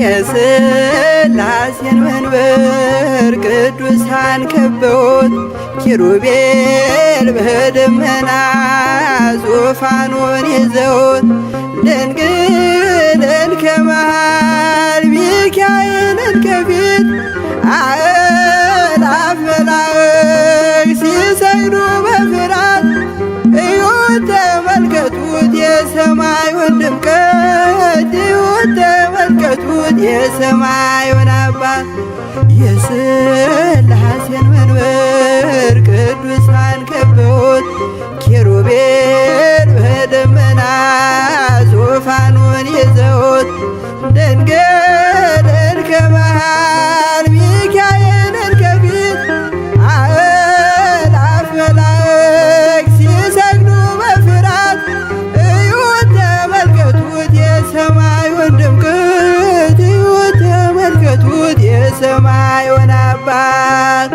የሥላሴን መንበር ቅዱሳን ከበውት ኪሩቤል በደመና ዙፋኑን ይዘውት ድንግልን ከመሃል ሚካኤልን ከፊት አእላፍ መላእክት ሲሰግዱ በፍርሃት እዩት ተመልከቱት የሰማዩን ድምቀት እዩት ተመልከቱት የሰማዩን አባት የሥላሴን መንበር ቅዱሳን ከበውት ኪሩቤል በደመና ዙፋኑን ይዘውት ድንግልን ከመሃል ሚካኤልን ከፊት አእላፍ መላእክት ሲሰግዱ በፍርሃት እዩት ተመልከቱት የሰማዩን ድምቀት እዩት ተመልከቱት የሰማዩን አባት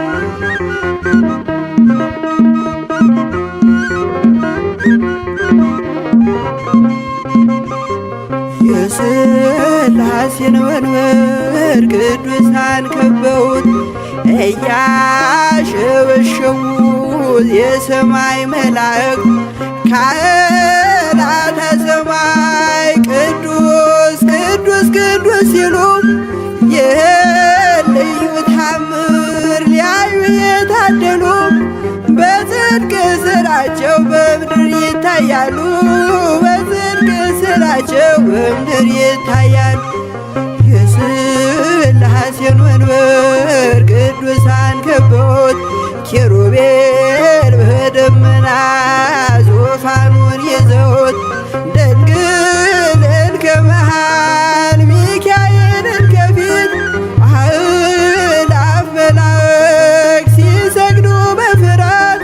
የሥላሴን መንበር ቅዱሳን ከበውት እያሸበሸቡት የሰማይ መላእክት ካህናተ ሰማይ ቅዱስ ቅዱስ ቅዱስ ሲሉ ይህን ልዩ ታምር ሊያዩ የታደሉ በጽድቅ ሥራቸው በምድር ይታያሉ በጽድቅ ሥራቸው በምድር ይታያሉ። የሥላሴን መንበር ቅዱሳን ከበውት ኪሩቤል በደመና ዙፋኑን ይዘውት ድንግልን ከመሃል ሚካኤልን ከፊት አእላፍ መላእክት ሲሰግዱ በፍርሃት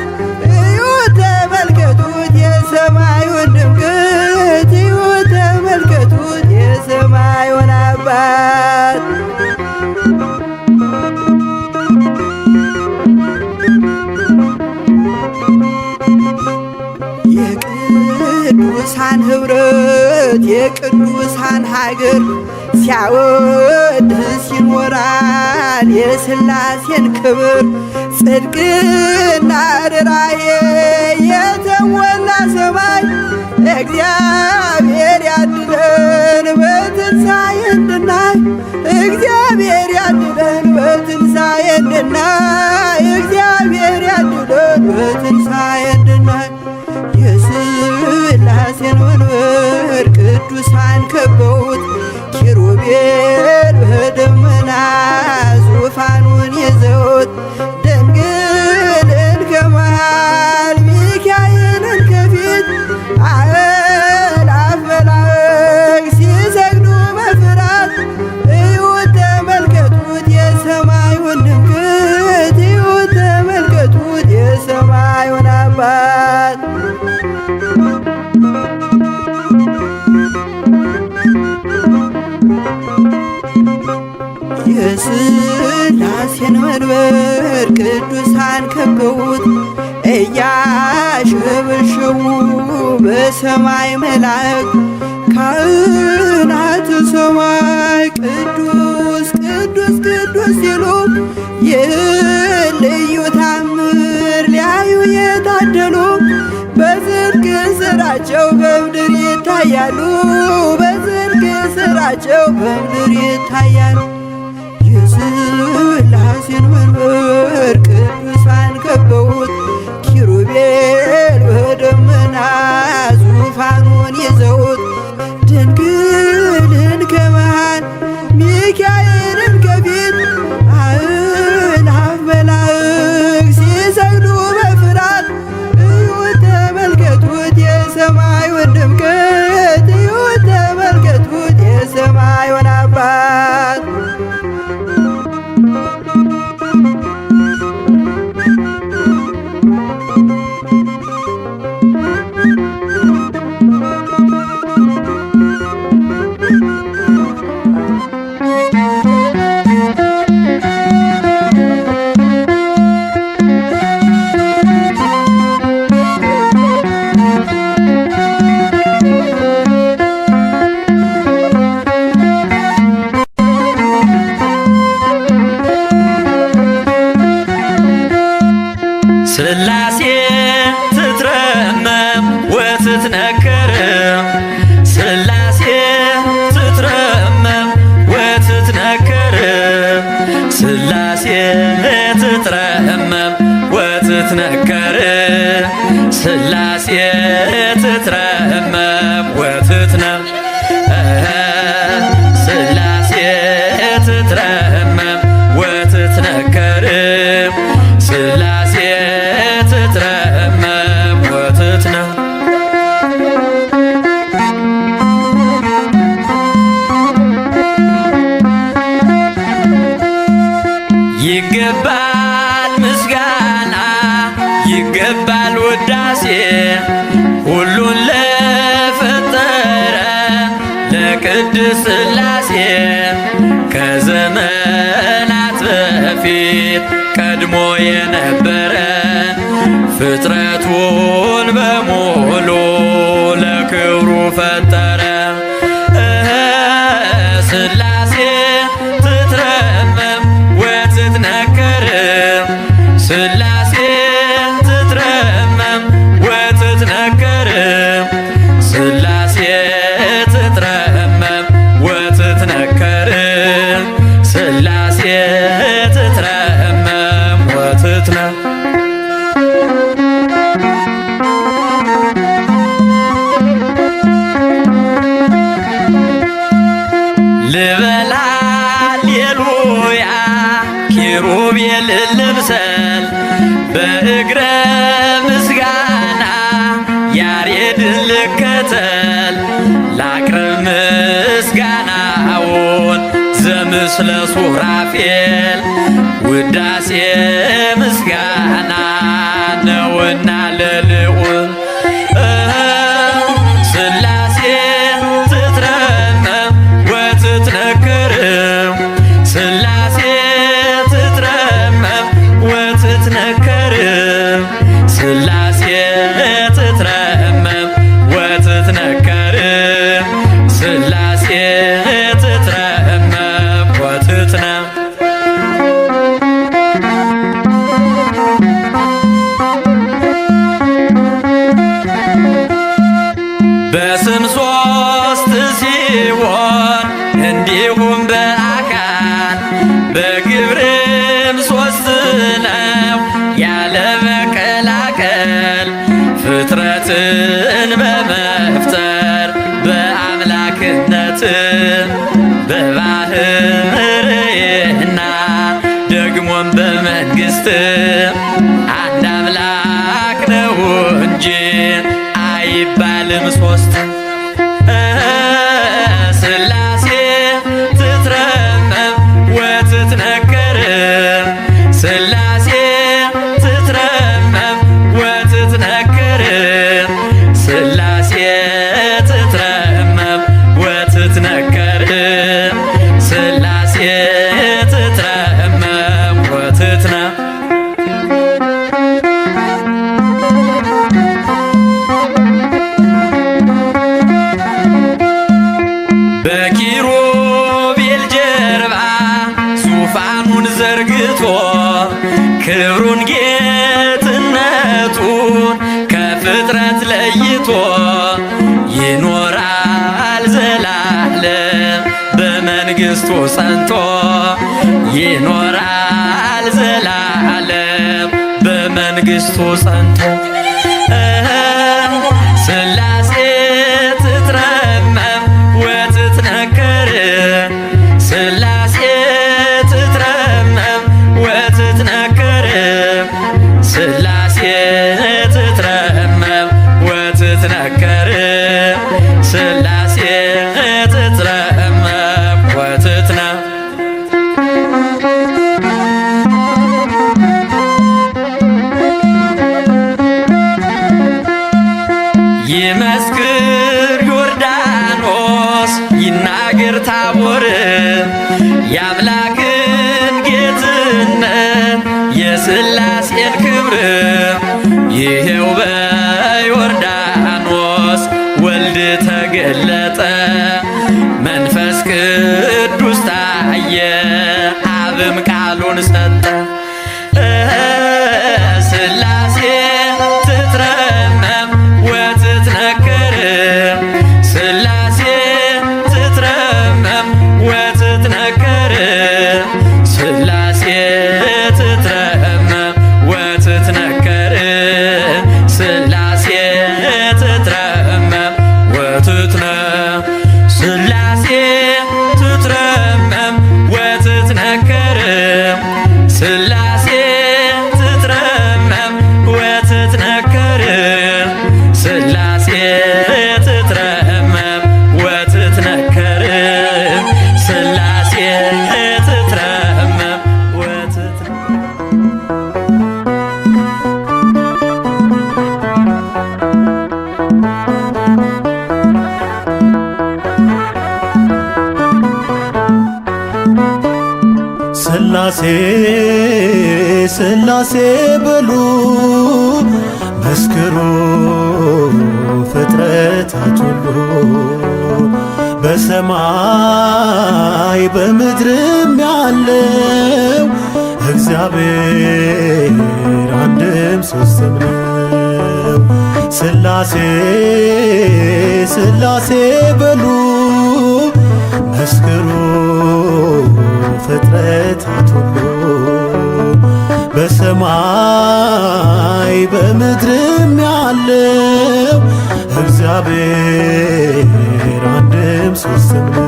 እዩት ተመልከቱት የሰማዩን ድምቀት እዩት ተመልከቱት የሰማዩን አባት የቅዱሳን ኅብረት የቅዱሳን ሀገር ሲያወድስ ይኖራል የሥላሴን ክብር ጽድቅና ርኅራኄ የተሞላ ሰማይ እግዚአብሔር ያድለን በትንሣኤ እንድናይ እግዚአብሔር ያድለን በትንሣኤ እንድናይ እግዚአብሔር ያድለን በትንሣኤ እንድናይ የሥላሴን መንበር ቅዱሳን ከበውት ኪሩቤል በደመና ዙፋኑን ይዘውት ድንግልን ከመሃል ሚካኤልን ከፊት አእላፍ መላእክት ሲሰግዱ በፍርሃት እዩት ተመልከቱት የሰማዩን ድምቀት እዩት ተመልከቱት የሰማዩን አባት የሥላሴን መንበር ቅዱሳን ከበውት እያሸበሸቡ በሰማይ መላእክት ካህናተ ሰማይ ቅዱስ ቅዱስ ቅዱስ ሲሉ ይህን ልዩ ታምር ሊያዩ የታደሉ በጽድቅ ሥራቸው በምድር ይታያሉ በጽድቅ ሥራቸው በምድር ይታያሉ። የሥላሴን መንበር ቅዱሳን ከበውት ኪሩቤል በደመና ዙፋኑን ይዘውት ድንግልን ከመሃል ሚካኤልን ከፊት አእላፍ መላእክት ሲሰግዱ በፍርሃት እዩት ተመልከቱት የሰማዩን ድምቀት እዩት ተመልከቱት የሰማዩን አባት ሥላሴ ትትረመም ወትትነከር ሥላሴ ትትረመም ወትትነከር ሥላሴ ትትረመም ወትትነከር ሥላሴ ትትረመም ወትትነከር ሥላሴ ትትረመም ወትትነከር ሥላሴ ትትረመም ወትትነከር ይገባል ምስጋና ይገባል ውዳሴ ሁሉን ለፈጠረ ለቅድስት ሥላሴ ከዘመናት በፊት ቀድሞ የነበረ ፍጥረቱን በሙሉ ለክብሩ ፈጠረ። ሥላሴ ትትረመም ወትትነከር ሥላሴ ትትረመም ወትትነከር ሥላሴ ትትረመም ወትትነከር ሥላሴ ትትረመም ወትትነከር ልበል ሃሌሉያ ኪሩቤል ልምሰል በእግረ ምስጋና ያሬድን ልከተል ላቅርብ ምስጋናውን ዘምስለ ሱራፌል ውዳሴ ምስጋና ነውና ለልዑል ሥላሴ ትትረመም ወትትነከር ሥላሴ ትትረመም ወትትነከር ሥላሴ ትትረመም ወትትነከር ሥላሴ ትትረመም ወትትነከር በስም ሦስት ሲሆን እንዲሁም በአካል በግብርም ሦስት ነው ያለ መቀላቀል ፍጥረትን በመፍጠር በአምላክነት በባህርይና ደግሞም በመንግሥት አንድ አምላክ ነው እንጂ አይባልም ሦስት። ሥላሴ ትትረመም ወትትነከር ሥላሴ ትትረመም ወትትነከር ሥላሴ ትትረመም ወትትነከር ሥላሴ ትትረመም ወትትነከር በኪሩቤል ጀርባ ዙፋኑን ዘርግቶ ክብሩን ጌትነቱን ከፍጥረት ለይቶ ይኖራል ዘላለም በመንግሥቱ ጸንቶ ይኖራል ዘላለም በመንግሥቱ ጸንቶ ሥላሴ ትትረመም ወትትነከር ሥላሴ ትትረመም ወትትነከር ሥላሴ ትትረመም ወትትነከር ሥላሴ ትትረመም ወትትነከር ይመስክር ዮርዳኖስ ይናገር ታቦር የአምላክን ጌትነት የሥላሴን ክብር ይሄው በዮርዳኖስ ወልድ ተገለጠ መንፈስ ቅዱስ ታየ አብም ቃሉን ሰጠ ሥላሴ ሥላሴ ትትረመም ወትትነከር ሥላሴ ትትረመም ወትትነከር ሥላሴ ትትረመም ሥላሴ ሥላሴ በሉ መስክሩ ፍጥረታት ሁሉ በሰማይ በምድርም ያለው እግዚአብሔር አንድም ሦስትም ነው። ሥላሴ ሥላሴ በሉ መስክሩ ፍጥረታት ሁሉ በሰማይ በምድርም ያለው እግዚአብሔር አንድም ሦስትም ነው።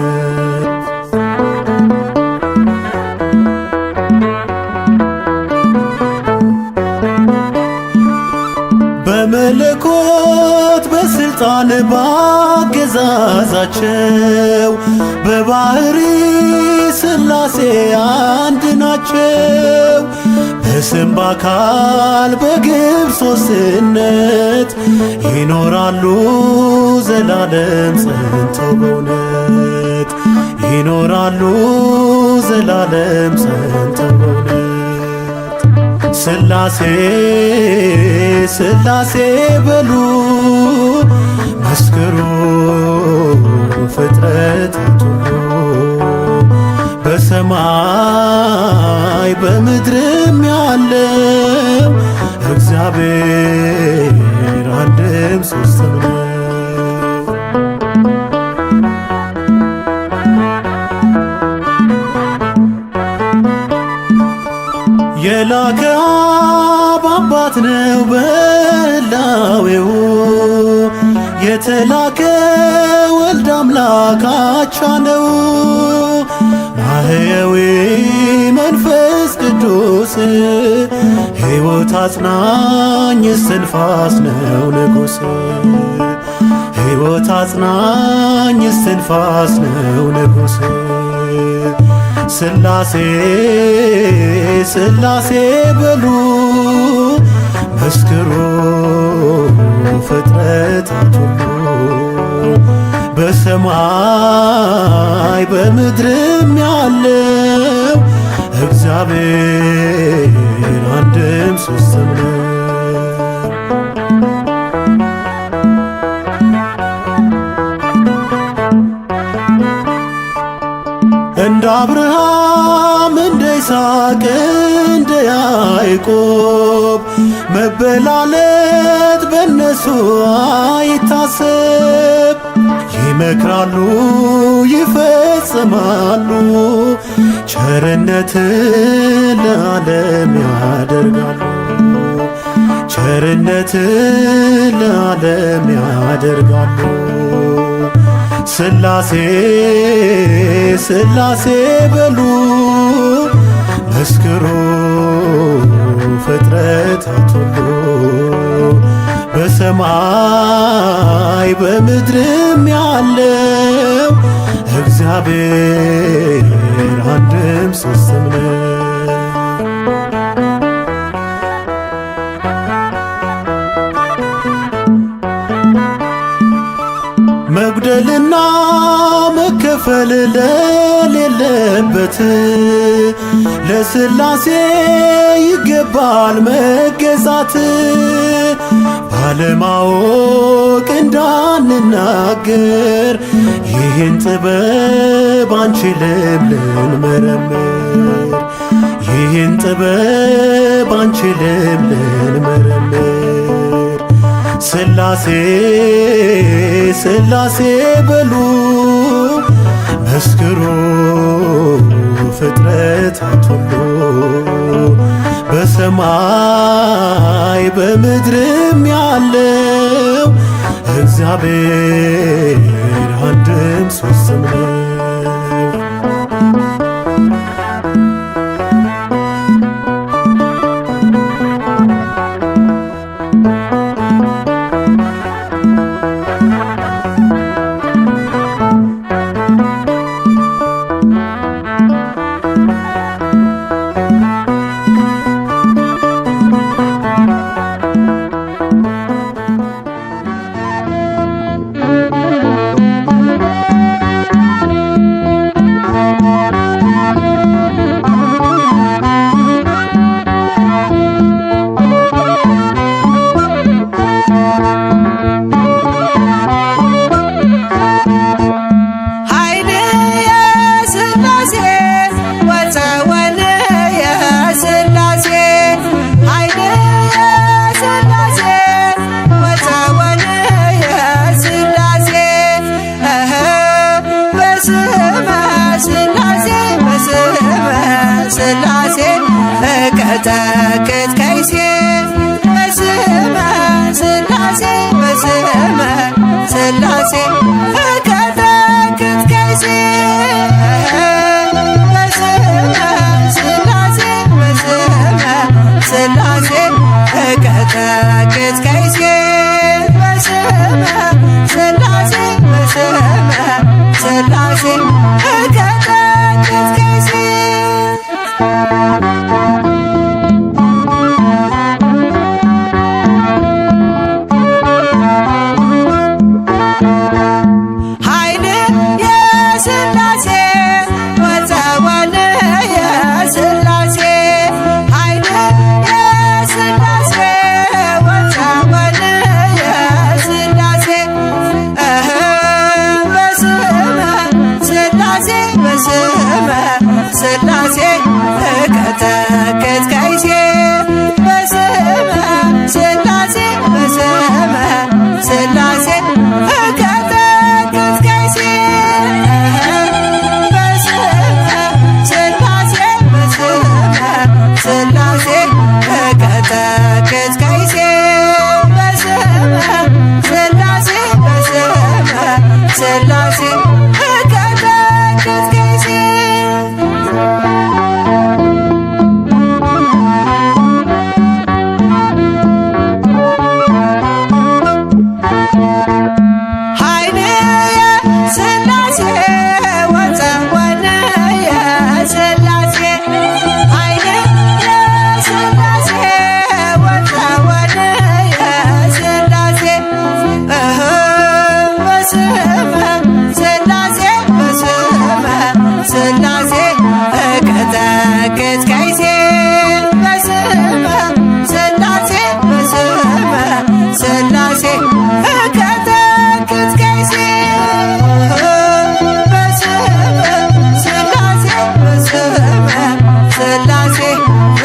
በመለኮት በሥልጣን ባገዛዛቸው በባሕሪ ሥላሴ አንድ ናቸው። በስም በአካል በግብር ሦስትነት ይኖራሉ ዘላለም ጸንተው በእውነት ይኖራሉ ዘላለም ጸንተው በእውነት ሥላሴ ሥላሴ በሉ መስክሩ ፍጥረታት ሁሉ በሰማይ በምድርም ያለው እግዚአብሔር አንድም ሦስትም ነው። የላከ አብ አባት ነው በሕላዌው የተላከ ወልድ አምላክ አቻ ነው። ማህየዊ መንፈስ ቅዱስ ሕይወት አጽናኝ እስትንፋስ ነው ንጉሥ ሕይወት አጽናኝ እስትንፋስ ነው ንጉሥ ሥላሴ ሥላሴ በሉ መስክሩ ፍጥረታት ሁሉ በሰማይ በምድርም ያለው እግዚአብሔር አንድም ሦስትም ነው። እንደ አብርሃም እንደ ይስሐቅ እንደ ያዕቆብ መበላለት በነሱ አይታሰብ። ይመክራሉ ይፈጽማሉ ቸርነት ለዓለም ያደርጋሉ ቸርነት ለዓለም ያደርጋሉ። ሥላሴ ሥላሴ በሉ መስክሩ ፍጥረታት ሁሉ በሰማይ በምድርም ያለው እግዚአብሔር አንድም ሦስትም ነው። መጉደልና መከፈል ለሌለበት ለሥላሴ ይገባል መገዛት። ባለማወቅ እንዳንናገር ይህን ጥበብ አንችልም ልንመረምር ይህን ጥበብ አንችልም ልንመረምር። ሥላሴ ሥላሴ በሉ መስክሩ ፍጥረታት ሁሉ በሰማይ በምድርም ያለው እግዚአብሔር አንድም ሦስትም ነው። እቀጠቅጥ ከይሴ በስመ ሥላሴ በስመ ሥላሴ እቀጠቅጥ ከይሴ በስመ ሥላሴ በስመ ሥላሴ እቀጠቅጥ ከይሴ በስመ ሥላሴ በስመ ሥላሴ እቀጠቅጥ ከይሴ ሥላሴ እቀጠቅጥ ከይሴ በስመ ሥላሴ በስመ ሥላሴ እቀጠቅጥ ከይሴ በስመ ሥላሴ በስመ ሥላሴ እቀጠቅጥ ከይሴ በስመ ሥላሴ በስመ ሥላሴ እቀጠቅጥ ከይሴ ሥላሴ እቀጠቅጥ ከይሴ በስመ ሥላሴ በስመ ሥላሴ እቀጠቅጥ ከይሴ በስመ ሥላሴ በስመ ሥላሴ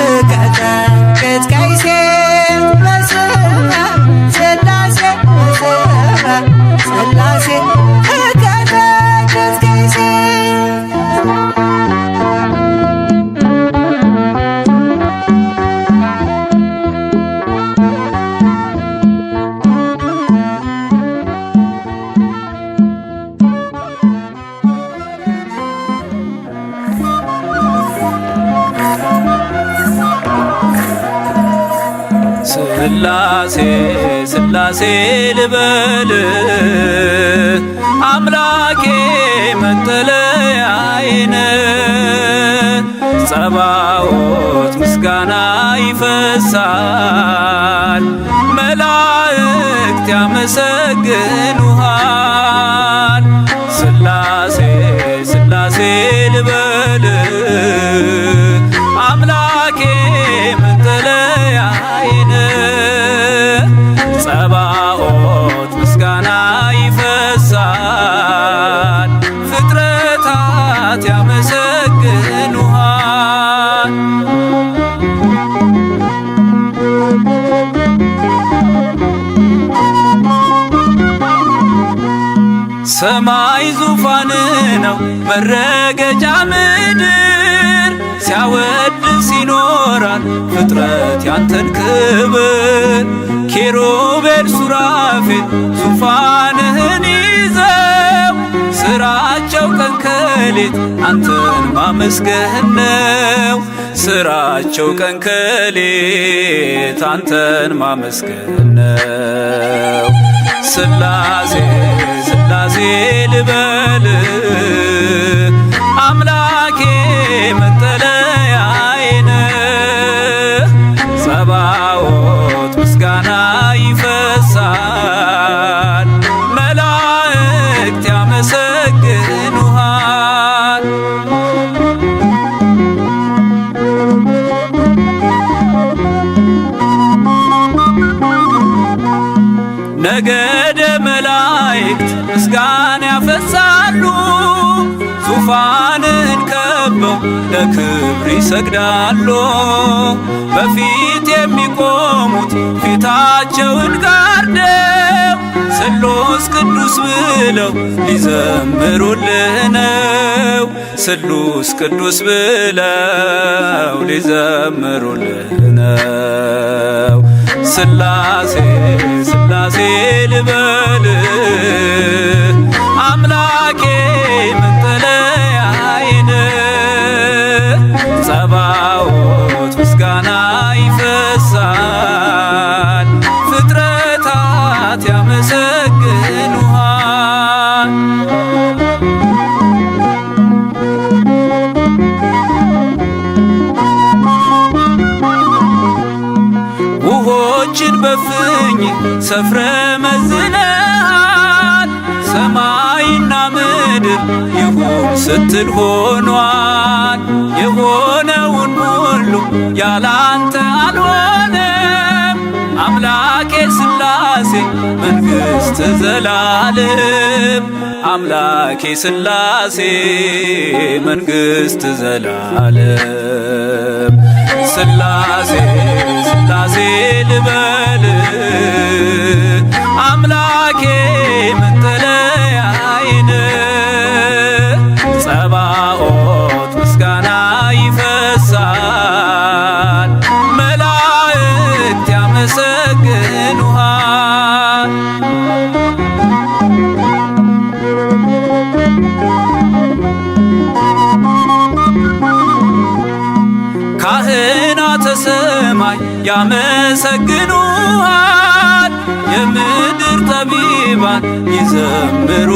እቀጠቅጥ ከይሴ በስመ ሥላሴ በስመ ሥላሴ እቀጠቅጥ ከይሴ ሥላሴ ሥላሴ ልበል አምላኬ መጠለያዬን ጸባዖት ምስጋና ይፈሳል መላእክት ያመሰግኑሃል ሥላሴ ሥላሴ ልበል አምላኬ መጠለያዬን ጸባዖት ምስጋና ይፈሳል ፍጥረታት ያመሰግኑሃል ሰማይ ዙፋን ነው መረገጫ ምድር ሲያወድስ ይኖራል ፍጥረት ያንተን ክብር ኪሩቤል ሱራፌል ዙፋንህን ይዘው ስራቸው ቀን ከሌት አንተን ማመስገን ነው ስራቸው ቀን ከሌት አንተን ማመስገን ነው ሥላሴ ሥላሴ ልበል አምላኬ መጠለያዬን ጸባዖት ምስጋና ይፈሳል መላእክት ያመሰግኑሃል ነገደ መላእክት ምስጋና ያፈሳሉ ዙፋንን ከበው ለክብር ይሰግዳሉ በፊት የሚቆሙት ፊታቸውን ጋርደው ስሉስ ቅዱስ ብለው ሊዘምሩልህ ነው። ስሉስ ቅዱስ ብለው ሊዘምሩልህ ነው። ስላሴ ስላሴ ልበል አምላኬ መጠለያዬን ጸባዖት ምስጋና ይፈሳል ፍጥረታት ያመሰግኑሃል። ውሆችን በፍኝ ሰፍረ መዝነሃል ሰማይና ምድር ይሁን ስትል ሆኗል። የሆነውን ሁሉ ያላንተ አልሆነም። አምላኬ ስላሴ መንግሥት ዘላለም አምላኬ ስላሴ መንግሥት ዘላለም ስላሴ ስላሴ ልበል አምላኬ መጠለያዬን ጸባዖት ምስጋና ይፈሳል መላእክት ያመሰግኑሃል። ካህናተ ሰማይ ያመሰግኑሃል የምድር ጠቢባን ይዘምሩልሃል።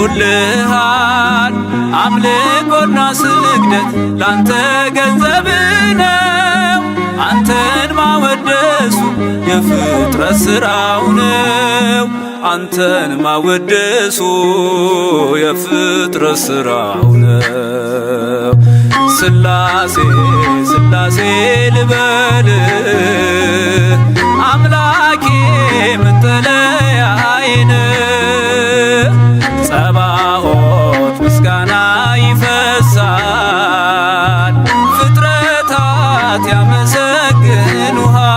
አምልኮና ስግደት ላንተ ገንዘብ ነው። አንተን ማወደሱ የፍጥረት ሥራው ነው። አንተን ማወደሱ የፍጥረት ሥራው ነው። ስላሴ ስላሴ ልበል አምላኬ መጠለያዬን ጸባዖት ምስጋና ይፈሳል ፍጥረታት ያመሰግኑሃል።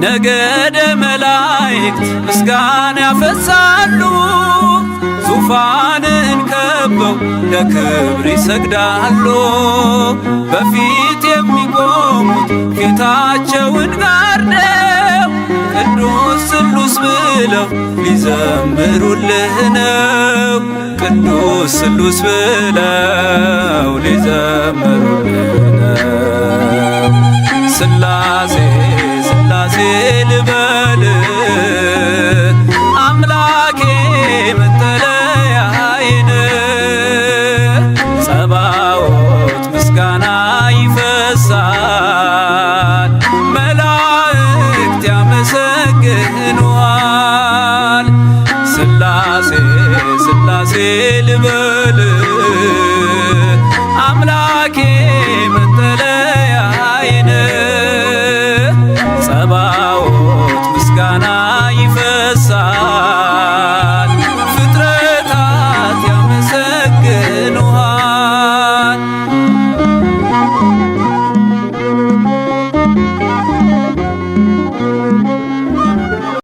ነገደ መላእክት ምስጋና ያፈሳሉ ዙፋንን ከበው ለክብር ይሰግዳሉ። በፊት የሚቆሙት ፊታቸውን ጋርደው ቅዱስ ስሉስ ብለው ሊዘምሩልህ ነው። ቅዱስ ስሉስ ብለው ሊዘምሩልህ ነው። ስላሴ ስላሴ ልበል አምላኬ መጠለያዬን ጸባዖት ምስጋና ይፈሳል መላእክት ያመሰግኑሃል። ስላሴ ስላሴ ልበል አምላኬ